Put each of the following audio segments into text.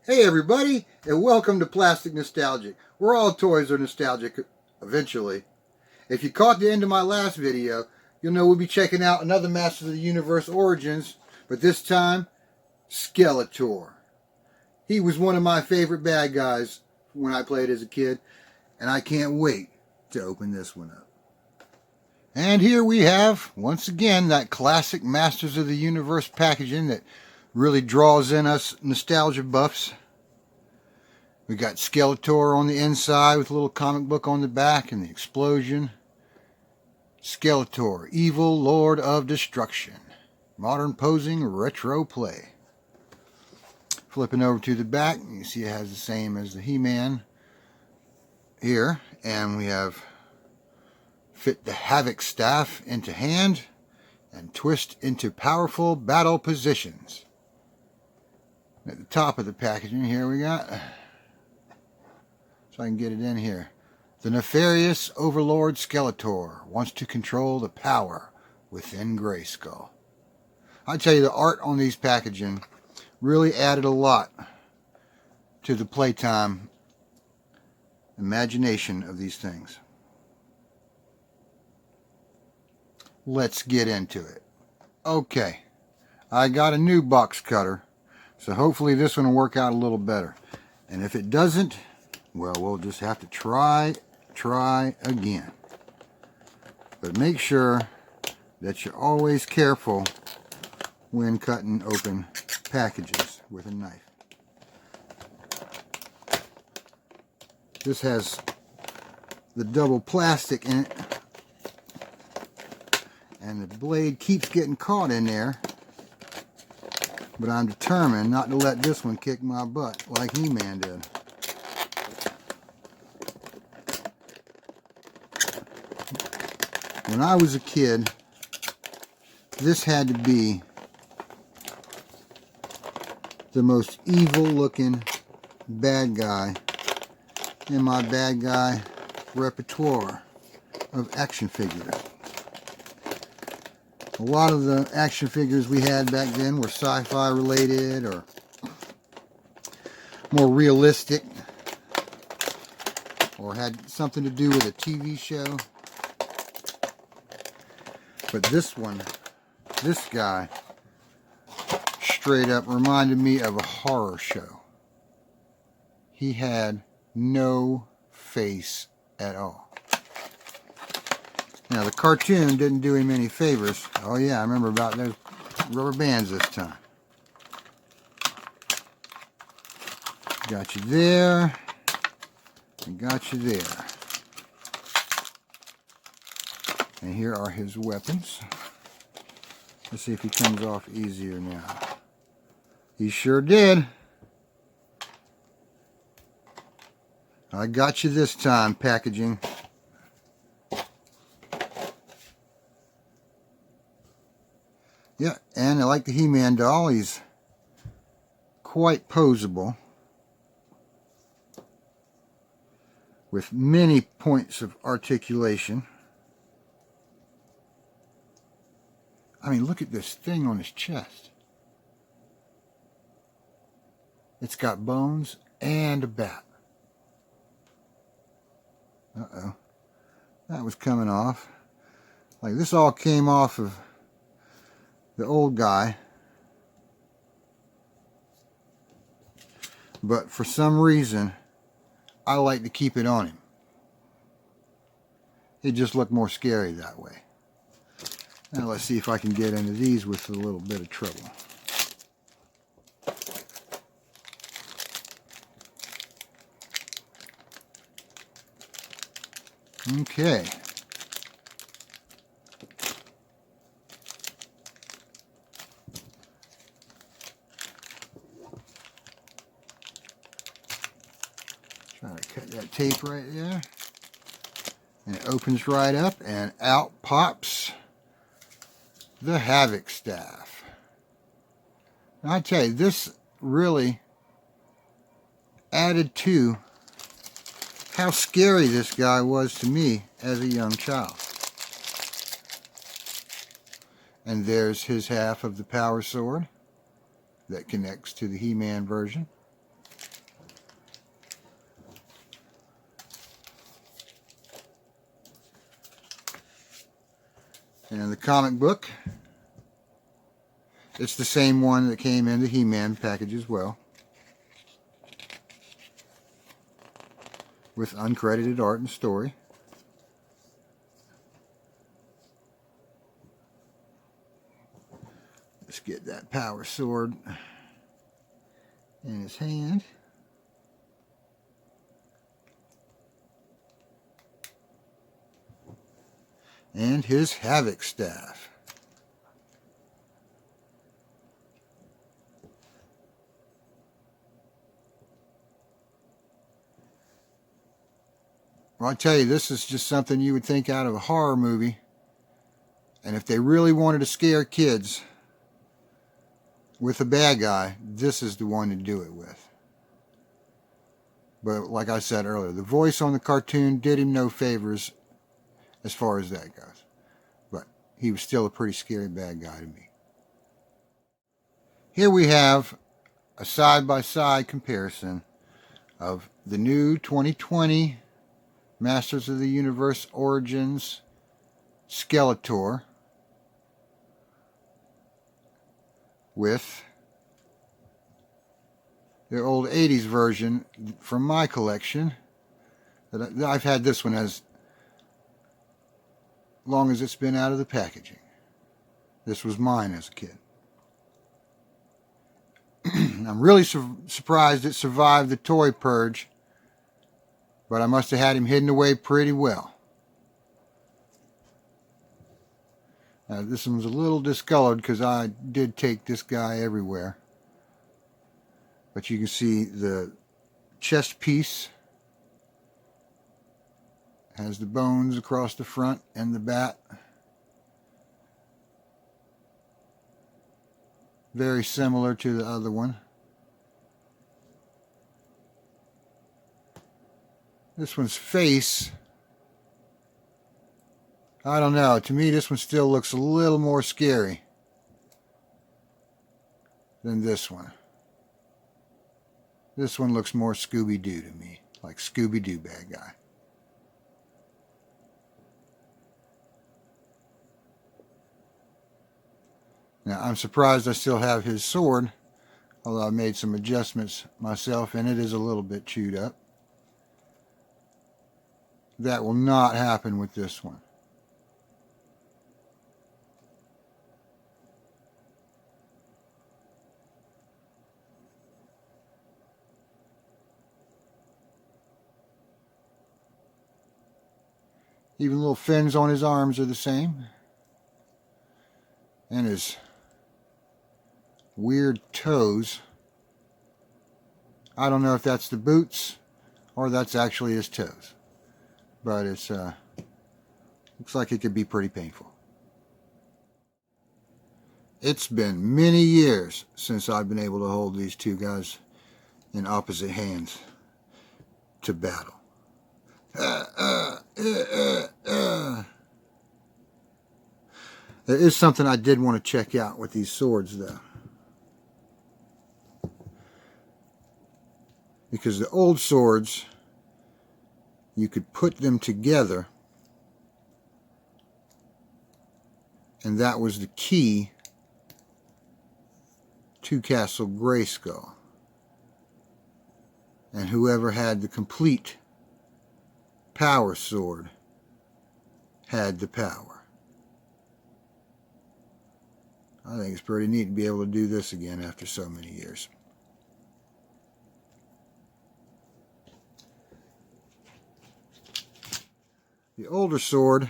Hey everybody, and welcome to Plastic Nostalgic, where all toys are nostalgic eventually. If you caught the end of my last video, you'll know we'll be checking out another Masters of the Universe Origins, but this time, Skeletor. He was one of my favorite bad guys when I played as a kid, and I can't wait to open this one up. And here we have, once again, that classic Masters of the Universe packaging that really draws in us nostalgia buffs. We got Skeletor on the inside with a little comic book on the back and the explosion. Skeletor, evil lord of destruction. Modern posing retro play. Flipping over to the back, you see it has the same as the He-Man here. And we have fit the Havoc staff into hand and twist into powerful battle positions. At the top of the packaging here we got, so I can get it in here, the nefarious overlord Skeletor wants to control the power within Grayskull. I tell you, the art on these packaging really added a lot to the playtime imagination of these things. Let's get into it. Okay, I got a new box cutter, so hopefully this one will work out a little better. And if it doesn't, well, we'll just have to try again. But make sure that you're always careful when cutting open packages with a knife. This has the double plastic in it, and the blade keeps getting caught in there, but I'm determined not to let this one kick my butt like He-Man did. When I was a kid, this had to be the most evil looking bad guy in my bad guy repertoire of action figures. A lot of the action figures we had back then were sci-fi related or more realistic, or had something to do with a TV show. But this one, this guy, straight up reminded me of a horror show. He had no face at all. Now, the cartoon didn't do him any favors. Oh yeah, I remember about those rubber bands this time. Got you there, and got you there. And here are his weapons. Let's see if he comes off easier now. He sure did. I got you this time, packaging. Yeah, and I like the He-Man doll. He's quite posable, with many points of articulation. I mean, look at this thing on his chest. It's got bones and a bat. Uh-oh. That was coming off. Like, this all came off of the old guy. But for some reason, I like to keep it on him. It just looked more scary that way. Now let's see if I can get into these with a little bit of trouble. Okay. Try to cut that tape right there. And it opens right up, and out pops the Havoc staff. Now, I tell you, this really added to how scary this guy was to me as a young child. And there's his half of the power sword that connects to the He-Man version. And in the comic book, it's the same one that came in the He-Man package as well, with uncredited art and story. Let's get that power sword in his hand. And his Havoc staff. Well, I tell you, this is just something you would think out of a horror movie. And if they really wanted to scare kids with a bad guy, this is the one to do it with. But like I said earlier, the voice on the cartoon did him no favors as far as that goes. But he was still a pretty scary bad guy to me. Here we have a side-by-side comparison of the new 2020 Masters of the Universe Origins Skeletor with the old 80s version from my collection. I've had this one as long as it's been out of the packaging. This was mine as a kid. I'm really surprised it survived the toy purge, but I must have had him hidden away pretty well. This one's a little discolored because I did take this guy everywhere. But you can see the chest piece has the bones across the front and the back. Very similar to the other one. This one's face, I don't know. To me, this one still looks a little more scary than this one. This one looks more Scooby-Doo to me, like Scooby-Doo bad guy. Now, I'm surprised I still have his sword, although I made some adjustments myself, and it is a little bit chewed up. That will not happen with this one. Even little fins on his arms are the same. And his weird toes. I don't know if that's the boots or that's actually his toes. But it's looks like it could be pretty painful. It's been many years since I've been able to hold these two guys in opposite hands to battle. There is something I did want to check out with these swords, though. Because the old swords, you could put them together, and that was the key to Castle Grayskull. And whoever had the complete power sword had the power. I think it's pretty neat to be able to do this again after so many years. The older sword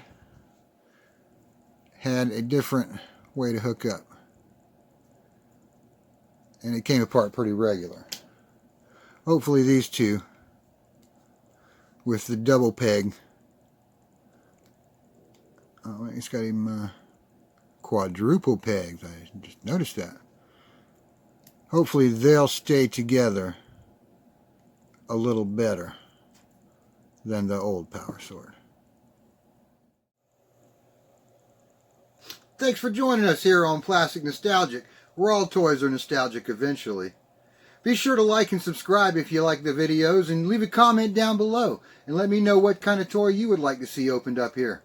had a different way to hook up, and it came apart pretty regular. Hopefully these two with the double peg, oh, it's got him quadruple pegs. I just noticed that. Hopefully they'll stay together a little better than the old power sword. Thanks for joining us here on Plastic Nostalgic, where all toys are nostalgic eventually. Be sure to like and subscribe if you like the videos, and leave a comment down below and let me know what kind of toy you would like to see opened up here.